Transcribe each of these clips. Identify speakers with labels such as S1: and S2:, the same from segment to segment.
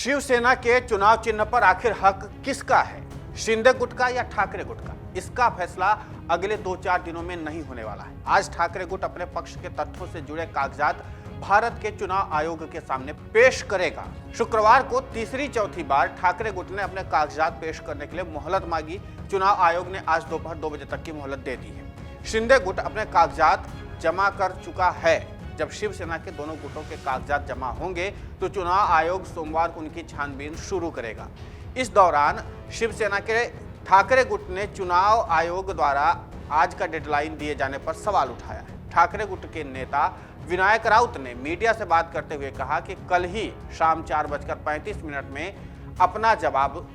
S1: शिवसेना के चुनाव चिन्ह पर आखिर हक किसका है, शिंदे गुट का या ठाकरे गुट का? इसका फैसला अगले 2-4 दिनों में नहीं होने वाला है। आज ठाकरे गुट अपने पक्ष के तथ्यों से जुड़े कागजात भारत के चुनाव आयोग के सामने पेश करेगा। शुक्रवार को तीसरी चौथी बार ठाकरे गुट ने अपने कागजात पेश करने के लिए मोहलत मांगी। चुनाव आयोग ने आज दोपहर 2 बजे तक की मोहलत दे दी है। शिंदे गुट अपने कागजात जमा कर चुका है। जब शिवसेना के दोनों गुटों के कागजात जमा होंगे तो चुनाव आयोग सोमवार को उनकी छानबीन शुरू करेगा। इस दौरान शिवसेना के ठाकरे गुट ने चुनाव आयोग द्वारा आज का डेडलाइन दिए जाने पर सवाल उठाया है। ठाकरे गुट के नेता विनायक राउत ने मीडिया से बात करते हुए कहा कि कल ही शाम 4:35 में अपना जवाब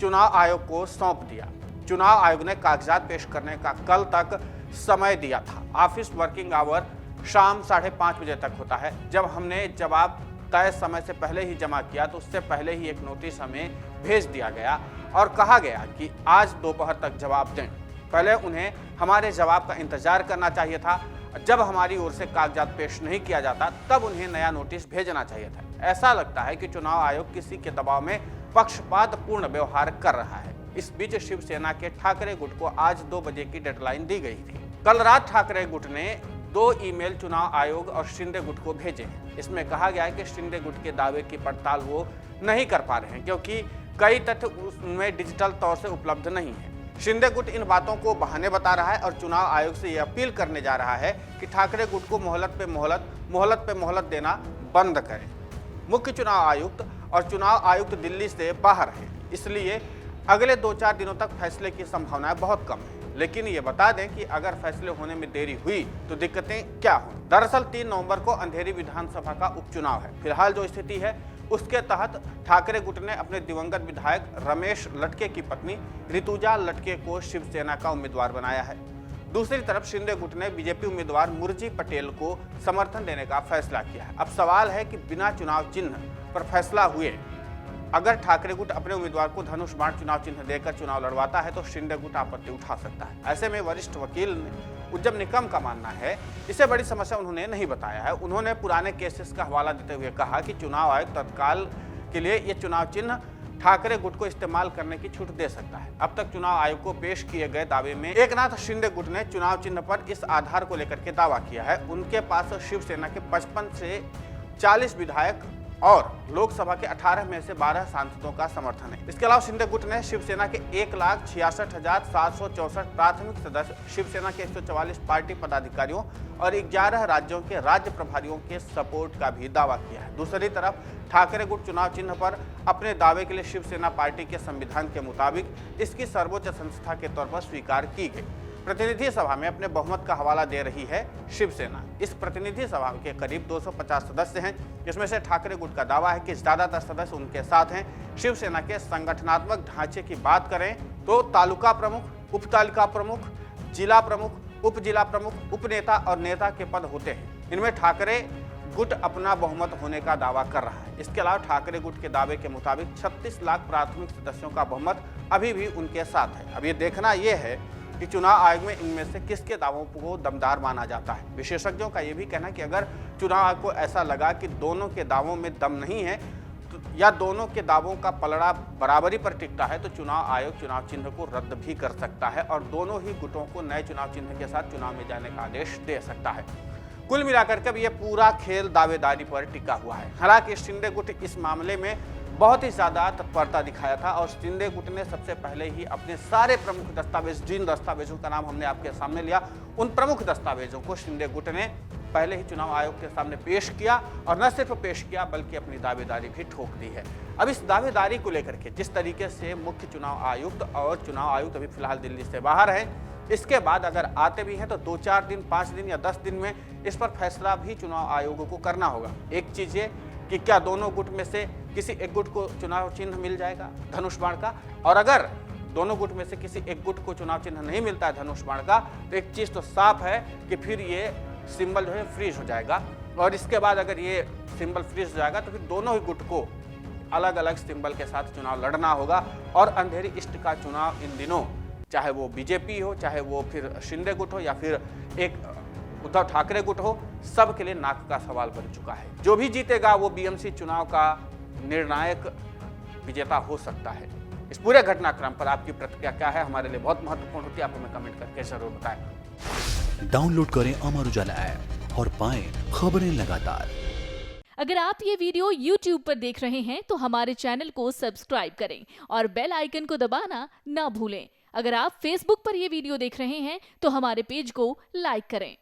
S1: चुनाव आयोग को सौंप दिया। चुनाव आयोग ने कागजात पेश करने का कल तक समय दिया था। ऑफिस वर्किंग आवर शाम 5:30 बजे तक होता है। जब हमने जवाब तय समय से पहले ही जमा किया तो उससे पहले ही एक नोटिस हमें भेज दिया गया और कहा गया कि आज दोपहर तक जवाब दें। पहले उन्हें हमारे जवाब का इंतजार करना चाहिए था। जब हमारी ओर से कागजात पेश नहीं किया जाता तब उन्हें नया नोटिस भेजना चाहिए था। ऐसा लगता है कि चुनाव आयोग किसी के दबाव में पक्षपातपूर्ण व्यवहार कर रहा है। इस बीच शिवसेना के ठाकरे गुट को आज 2 बजे की डेडलाइन दी गई थी। कल रात ठाकरे गुट ने 2 ईमेल चुनाव आयोग और शिंदे गुट को भेजे हैं। इसमें कहा गया है कि शिंदे गुट के दावे की पड़ताल वो नहीं कर पा रहे हैं क्योंकि कई तथ्य उसमें डिजिटल तौर से उपलब्ध नहीं है। शिंदे गुट इन बातों को बहाने बता रहा है और चुनाव आयोग से यह अपील करने जा रहा है कि ठाकरे गुट को मोहलत पे मोहलत देना बंद करें। मुख्य चुनाव आयुक्त और चुनाव आयुक्त दिल्ली से बाहर हैं, इसलिए अगले 2-4 दिनों तक फैसले की संभावनाएं बहुत कम है। लेकिन ये बता दें कि अगर फैसले होने में देरी हुई तो दिक्कतें क्या हों। दरअसल 3 नवंबर को अंधेरी विधानसभा का उपचुनाव है। फिलहाल जो स्थिति है उसके तहत ठाकरे गुट ने अपने दिवंगत विधायक रमेश लटके की पत्नी ऋतुजा लटके को शिवसेना का उम्मीदवार बनाया है। दूसरी तरफ शिंदे गुट ने बीजेपी उम्मीदवार मुरजी पटेल को समर्थन देने का फैसला किया है। अब सवाल है कि बिना चुनाव चिन्ह पर फैसला हुए अगर ठाकरे गुट अपने उम्मीदवार को धनुष बाण चुनाव चिन्ह देकर चुनाव लड़वाता है तो शिंदे गुट आपत्ति उठा सकता है। ऐसे में वरिष्ठ वकील उज्जम निकम का मानना है इसे बड़ी समस्या उन्होंने नहीं बताया है। उन्होंने पुराने केसेस का हवाला देते हुए कहा कि चुनाव आयोग तत्काल के लिए ये चुनाव चिन्ह ठाकरे गुट को इस्तेमाल करने की छूट दे सकता है। अब तक चुनाव आयोग को पेश किए गए दावे में एकनाथ शिंदे गुट ने चुनाव चिन्ह पर इस आधार को लेकर के दावा किया है। उनके पास शिवसेना के 55 से 40 विधायक और लोकसभा के 18 में से 12 सांसदों का समर्थन है। इसके अलावा शिंदे गुट ने शिवसेना के 1,66,764 प्राथमिक सदस्य, शिवसेना के 144 पार्टी पदाधिकारियों और 11 राज्यों के राज्य प्रभारियों के सपोर्ट का भी दावा किया है। दूसरी तरफ ठाकरे गुट चुनाव चिन्ह पर अपने दावे के लिए शिवसेना पार्टी के संविधान के मुताबिक इसकी सर्वोच्च संस्था के तौर पर स्वीकार की गई। प्रतिनिधि सभा में अपने बहुमत का हवाला दे रही है शिवसेना। इस प्रतिनिधि सभा के करीब 250 सदस्य हैं, जिसमें से ठाकरे गुट का दावा है कि ज्यादातर सदस्य उनके साथ हैं। शिवसेना के संगठनात्मक ढांचे की बात करें तो तालुका प्रमुख, उप तालुका प्रमुख, जिला प्रमुख, उप जिला प्रमुख, उपनेता और नेता के पद होते हैं। इनमें ठाकरे गुट अपना बहुमत होने का दावा कर रहा है। इसके अलावा ठाकरे गुट के दावे के मुताबिक 36 लाख प्राथमिक सदस्यों का बहुमत अभी भी उनके साथ है। अब ये देखना यह है कि चुनाव आयोग में इनमें से किसके दावों को दमदार माना जाता है। विशेषज्ञों का यह भी कहना है कि अगर चुनाव आयोग को ऐसा लगा कि दोनों के दावों में दम नहीं है तो या दोनों के दावों का पलड़ा बराबरी पर टिकता है तो चुनाव आयोग चुनाव चिन्ह को रद्द भी कर सकता है और दोनों ही गुटों को नए चुनाव चिन्ह के साथ चुनाव में जाने का आदेश दे सकता है। कुल मिलाकर के ये पूरा खेल दावेदारी पर टिका हुआ है। हालांकि शिंदे गुट इस मामले में बहुत ही ज्यादा तत्परता दिखाया था और शिंदे गुट ने सबसे पहले ही अपने सारे प्रमुख दस्तावेज, जिन दस्तावेजों का नाम हमने आपके सामने लिया, उन प्रमुख दस्तावेजों को शिंदे गुट ने पहले ही चुनाव आयोग के सामने पेश किया और न सिर्फ पेश किया बल्कि अपनी दावेदारी भी ठोक दी है। अब इस दावेदारी को लेकर के जिस तरीके से मुख्य चुनाव आयुक्त और चुनाव आयुक्त अभी फिलहाल दिल्ली से बाहर है, इसके बाद अगर आते भी हैं तो 2-4 दिन, 5 दिन या 10 दिन में इस पर फैसला भी चुनाव आयोग को करना होगा। एक चीज ये कि क्या दोनों गुट में से किसी एक गुट को चुनाव चिन्ह मिल जाएगा धनुष बाण का, और अगर दोनों गुट में से किसी एक गुट को चुनाव चिन्ह नहीं मिलता है धनुष बाण का तो एक चीज तो साफ है कि फिर ये सिंबल जो है फ्रीज हो जाएगा और इसके बाद अगर ये सिंबल फ्रीज हो जाएगा तो फिर दोनों ही गुट को अलग अलग सिंबल के साथ चुनाव लड़ना होगा। और अंधेरी ईस्ट का चुनाव इन दिनों चाहे वो बीजेपी हो, चाहे वो फिर शिंदे गुट हो या फिर एक उद्धव ठाकरे गुट हो, सब के लिए नाक का सवाल बन चुका है। जो भी जीतेगा वो बीएमसी चुनाव का निर्णायक विजेता हो सकता है। इस पूरे घटनाक्रम पर आपकी प्रतिक्रिया क्या है, हमारे लिए बहुत महत्वपूर्ण होती है। आप हमें कमेंट करके जरूर बताएं।
S2: डाउनलोड करें अमर उजाला ऐप और पाएं खबरें लगातार।
S3: अगर आप ये वीडियो YouTube पर देख रहे हैं तो हमारे चैनल को सब्सक्राइब करें और बेल आइकन को दबाना ना भूलें। अगर आप Facebook पर ये वीडियो देख रहे हैं तो हमारे पेज को लाइक करें।